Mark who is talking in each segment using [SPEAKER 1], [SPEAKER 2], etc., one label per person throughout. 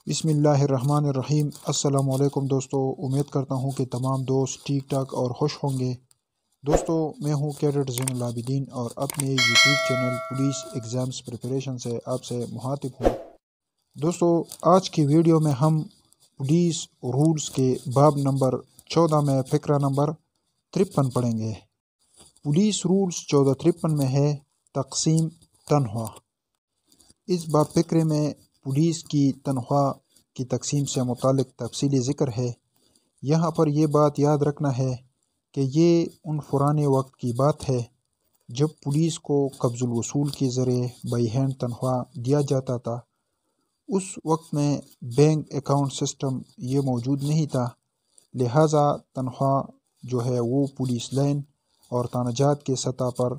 [SPEAKER 1] بسم اللہ الرحمن الرحیم۔ السلام علیکم دوستو، امید کرتا ہوں کہ تمام دوست ٹھیک ٹھاک اور خوش ہوں گے۔ دوستو، میں ہوں کیڈٹ زین العابدین اور اپنے YouTube channel police exams preparation سے آپ سے مخاطب ہوں۔ دوستو، آج کی ویڈیو میں ہم پولیس رولز کے باب نمبر 14 میں فقرہ نمبر 53 پڑھیں گے۔ پولیس رولز 1453 میں ہے تقسیم تنخواہ۔ اس باب فقرے میں پولیس کی تنخواہ کی تقسیم سے متعلق تفصیلی ذکر ہے۔ یہاں پر یہ بات یاد رکھنا ہے کہ یہ ان پرانے وقت کی بات ہے جب پولیس کو قبض الوصول کے ذریعے بائی ہینڈ تنخواہ دیا جاتا تھا۔ اس وقت میں بینک اکاؤنٹ سسٹم یہ موجود نہیں تھا، لہٰذا تنخواہ جو ہے وہ پولیس لائن اور تانجات کے سطح پر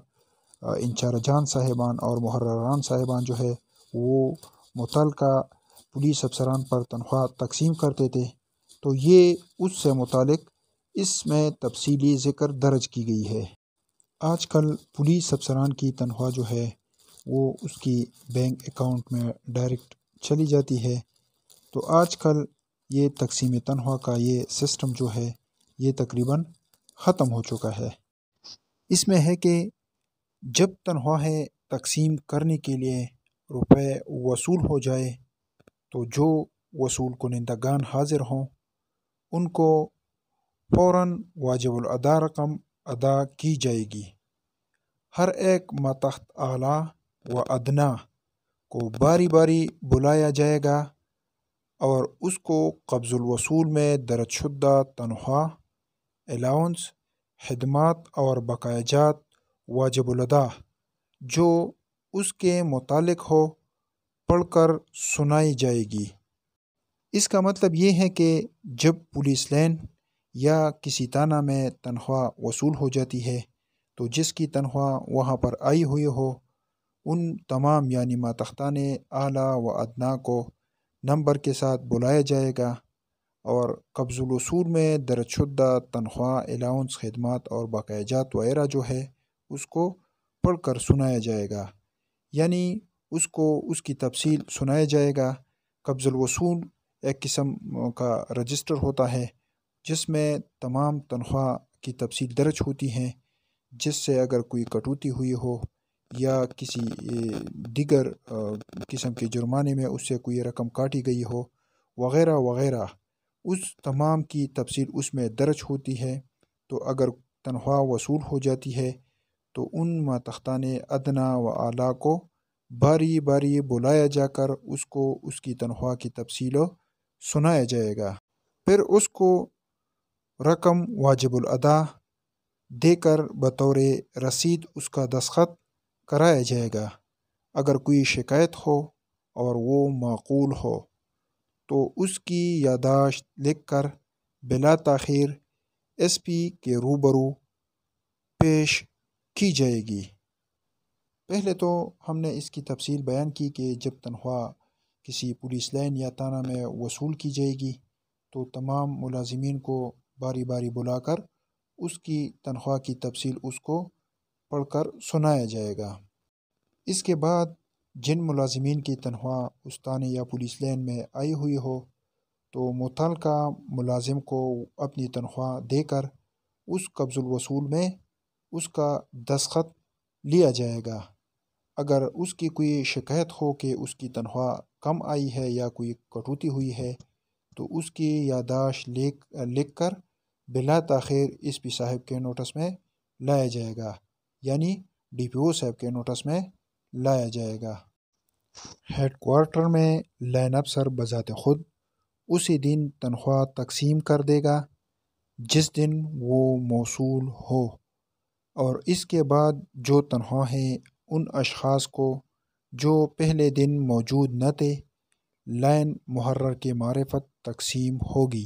[SPEAKER 1] انچارجان صاحبان اور محرران صاحبان جو ہے وہ متعلقہ پولیس افسران پر تنخواہ تقسیم کرتے تھے۔ تو یہ اس سے متعلق اس میں تفصیلی ذکر درج کی گئی ہے۔ آج کل پولیس افسران کی تنخواہ جو ہے وہ اس کی بینک اکاؤنٹ میں ڈائریکٹ چلی جاتی ہے۔ تو آج کل یہ تقسیم تنخواہ کا یہ سسٹم جو ہے یہ تقریباً ختم ہو چکا ہے۔ اس میں ہے کہ جب تنخواہیں تقسیم کرنے کے لیے روپے وصول ہو جائے تو جو وصول کنندگان حاضر ہوں ان کو فوراً واجب الادا رقم ادا کی جائے گی۔ ہر ایک ماتحت اعلیٰ و ادنا کو باری باری بلایا جائے گا اور اس کو قبض الوصول میں درج شدہ تنخواہ، الاؤنس، خدمات اور بقایا جات واجب الادا جو اس کے متعلق ہو پڑھ کر سنائی جائے گی۔ اس کا مطلب یہ ہے کہ جب پولیس لائن یا کسی تھانہ میں تنخواہ وصول ہو جاتی ہے تو جس کی تنخواہ وہاں پر آئی ہوئی ہو ان تمام یعنی ماتحتان اعلیٰ و ادنا کو نمبر کے ساتھ بلایا جائے گا اور قبض الوصول میں درج شدہ تنخواہ، الاؤنس، خدمات اور بقایا جات وغیرہ جو ہے اس کو پڑھ کر سنایا جائے گا، یعنی اس کو اس کی تفصیل سنایا جائے گا۔ قبض الوصول ایک قسم کا رجسٹر ہوتا ہے جس میں تمام تنخواہ کی تفصیل درج ہوتی ہیں، جس سے اگر کوئی کٹوتی ہوئی ہو یا کسی دیگر قسم کے جرمانے میں اس سے کوئی رقم کاٹی گئی ہو وغیرہ وغیرہ، اس تمام کی تفصیل اس میں درج ہوتی ہے۔ تو اگر تنخواہ وصول ہو جاتی ہے تو ان ماتحتان ادنا و اعلیٰ کو باری باری بلایا جا کر اس کو اس کی تنخواہ کی تفصیل سنایا جائے گا۔ پھر اس کو رقم واجب الادا دے کر بطور رسید اس کا دستخط کرایا جائے گا۔ اگر کوئی شکایت ہو اور وہ معقول ہو تو اس کی یادداشت لکھ کر بلا تاخیر ایس پی کے روبرو پیش کی جائے گی۔ پہلے تو ہم نے اس کی تفصیل بیان کی کہ جب تنخواہ کسی پولیس لائن یا تھانہ میں وصول کی جائے گی تو تمام ملازمین کو باری باری بلا کر اس کی تنخواہ کی تفصیل اس کو پڑھ کر سنایا جائے گا۔ اس کے بعد جن ملازمین کی تنخواہ اس تھانے یا پولیس لائن میں آئی ہوئی ہو تو متعلقہ ملازم کو اپنی تنخواہ دے کر اس قبض الوصول میں اس کا دستخط لیا جائے گا۔ اگر اس کی کوئی شکایت ہو کہ اس کی تنخواہ کم آئی ہے یا کوئی کٹوتی ہوئی ہے تو اس کی یادداشت لکھ کر بلا تاخیر ایس پی صاحب کے نوٹس میں لایا جائے گا، یعنی ڈی پی او صاحب کے نوٹس میں لایا جائے گا۔ ہیڈ کوارٹر میں لائن افسر بذات خود اسی دن تنخواہ تقسیم کر دے گا جس دن وہ موصول ہو، اور اس کے بعد جو تنخواہیں ان اشخاص کو جو پہلے دن موجود نہ تھے لائن محرر کے معرفت تقسیم ہوگی۔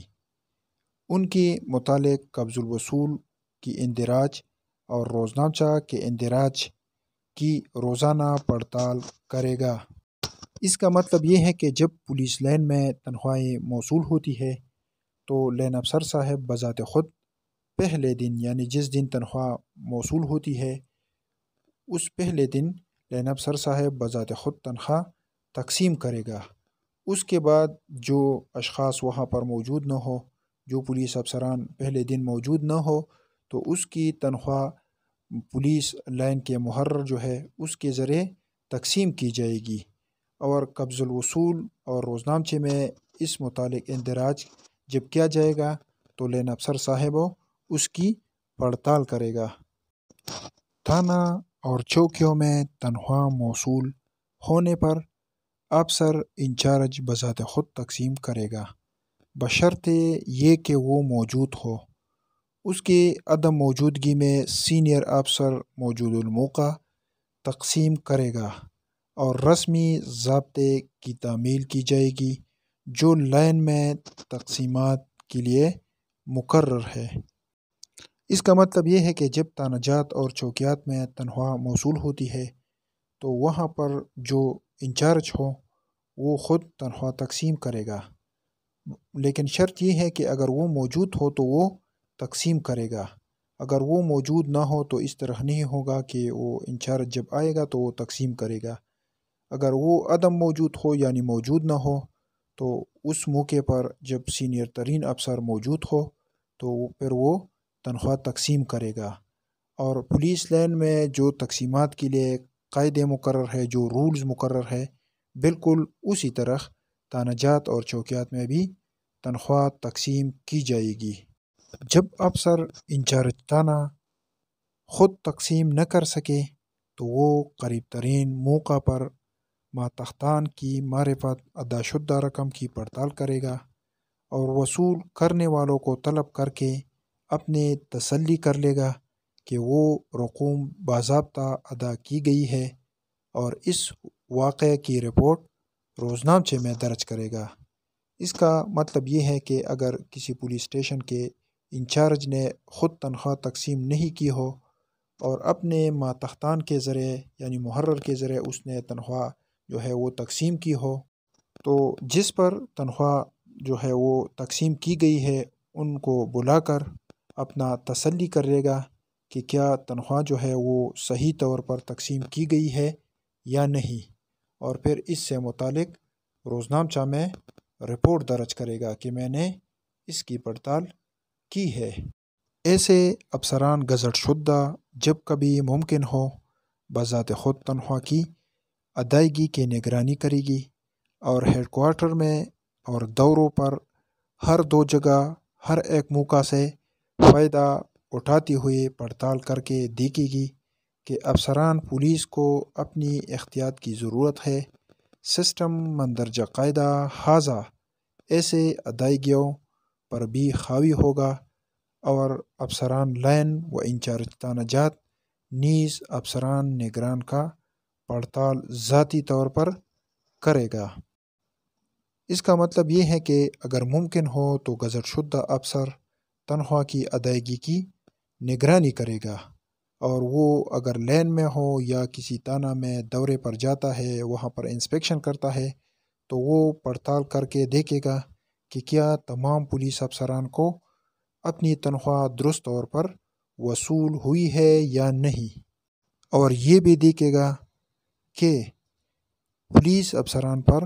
[SPEAKER 1] ان کے متعلق قبض الوصول کی اندراج اور روزنامچہ کے اندراج کی روزانہ پڑتال کرے گا۔ اس کا مطلب یہ ہے کہ جب پولیس لائن میں تنخواہیں موصول ہوتی ہے تو لائن افسر صاحب بذات خود پہلے دن یعنی جس دن تنخواہ موصول ہوتی ہے اس پہلے دن لائن افسر صاحب بذات خود تنخواہ تقسیم کرے گا۔ اس کے بعد جو اشخاص وہاں پر موجود نہ ہو، جو پولیس افسران پہلے دن موجود نہ ہو، تو اس کی تنخواہ پولیس لائن کے مقرر جو ہے اس کے ذریعے تقسیم کی جائے گی، اور قبض الوصول اور روزنامچے میں اس متعلق اندراج جب کیا جائے گا تو لین افسر صاحب اس کی پڑتال کرے گا۔ تھانہ اور چوکیوں میں تنخواہ موصول ہونے پر افسر انچارج بذات خود تقسیم کرے گا، بشرطِ یہ کہ وہ موجود ہو۔ اس کی عدم موجودگی میں سینئر افسر موجود الموقع تقسیم کرے گا، اور رسمی ضابطے کی تعمیل کی جائے گی جو لائن میں تقسیمات کے لیے مقرر ہے۔ اس کا مطلب یہ ہے کہ جب تھانہ جات اور چوکیات میں تنخواہ موصول ہوتی ہے تو وہاں پر جو انچارج ہو وہ خود تنخواہ تقسیم کرے گا، لیکن شرط یہ ہے کہ اگر وہ موجود ہو تو وہ تقسیم کرے گا۔ اگر وہ موجود نہ ہو تو اس طرح نہیں ہوگا کہ وہ انچارج جب آئے گا تو وہ تقسیم کرے گا۔ اگر وہ عدم موجود ہو یعنی موجود نہ ہو تو اس موقع پر جب سینئر ترین افسر موجود ہو تو پھر وہ تنخواہ تقسیم کرے گا، اور پولیس لائن میں جو تقسیمات کے لیے قاعدے مقرر ہے، جو رولز مقرر ہے، بالکل اسی طرح تھانہ جات اور چوکیات میں بھی تنخواہ تقسیم کی جائے گی۔ جب افسر انچارج تھانہ خود تقسیم نہ کر سکے تو وہ قریب ترین موقع پر ماتحتان کی معرفت ادا شدہ رقم کی پڑتال کرے گا، اور وصول کرنے والوں کو طلب کر کے اپنے تسلی کر لے گا کہ وہ رقوم باضابطہ ادا کی گئی ہے، اور اس واقعے کی رپورٹ روزنامچے میں درج کرے گا۔ اس کا مطلب یہ ہے کہ اگر کسی پولیس اسٹیشن کے انچارج نے خود تنخواہ تقسیم نہیں کی ہو اور اپنے ماتحتان کے ذریعے یعنی محرر کے ذریعے اس نے تنخواہ جو ہے وہ تقسیم کی ہو، تو جس پر تنخواہ جو ہے وہ تقسیم کی گئی ہے ان کو بلا کر اپنا تسلی کر لے گا کہ کیا تنخواہ جو ہے وہ صحیح طور پر تقسیم کی گئی ہے یا نہیں، اور پھر اس سے متعلق روزنامچہ میں رپورٹ درج کرے گا کہ میں نے اس کی پڑتال کی ہے۔ ایسے افسران گزٹ شدہ جب کبھی ممکن ہو بذات خود تنخواہ کی ادائیگی کی نگرانی کرے گی، اور ہیڈ کوارٹر میں اور دوروں پر ہر دو جگہ ہر ایک موقع سے فائدہ اٹھاتے ہوئے پڑتال کر کے دیکھے گی کہ افسران پولیس کو اپنی احتیاط کی ضرورت ہے۔ سسٹم مندرجہ قاعدہ خاصہ ایسے ادائیگیوں پر بھی حاوی ہوگا، اور افسران لائن و انچارج تھانہ جات نیز افسران نگران کا پڑتال ذاتی طور پر کرے گا۔ اس کا مطلب یہ ہے کہ اگر ممکن ہو تو گزٹ شدہ افسر تنخواہ کی ادائیگی کی نگرانی کرے گا، اور وہ اگر لین میں ہو یا کسی تھانہ میں دورے پر جاتا ہے، وہاں پر انسپیکشن کرتا ہے، تو وہ پڑتال کر کے دیکھے گا کہ کیا تمام پولیس افسران کو اپنی تنخواہ درست طور پر وصول ہوئی ہے یا نہیں، اور یہ بھی دیکھے گا کہ پولیس افسران پر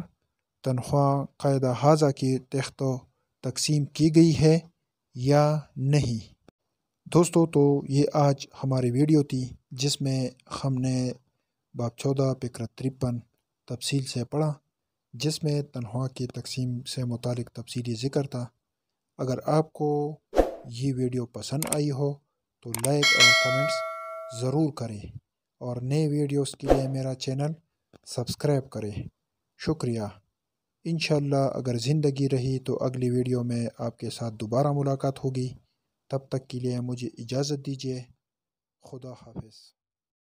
[SPEAKER 1] تنخواہ قاعدہ خاصہ کے تحت تقسیم کی گئی ہے یا نہیں۔ دوستو، تو یہ آج ہماری ویڈیو تھی جس میں ہم نے باب 14 فقرہ 53 تفصیل سے پڑھا، جس میں تنخواہ کی تقسیم سے متعلق تفصیلی ذکر تھا۔ اگر آپ کو یہ ویڈیو پسند آئی ہو تو لائک اور کمنٹس ضرور کریں، اور نئے ویڈیوز کے لیے میرا چینل سبسکرائب کریں۔ شکریہ۔ انشاءاللہ اگر زندگی رہی تو اگلی ویڈیو میں آپ کے ساتھ دوبارہ ملاقات ہوگی۔ تب تک کے لیے مجھے اجازت دیجیے۔ خدا حافظ۔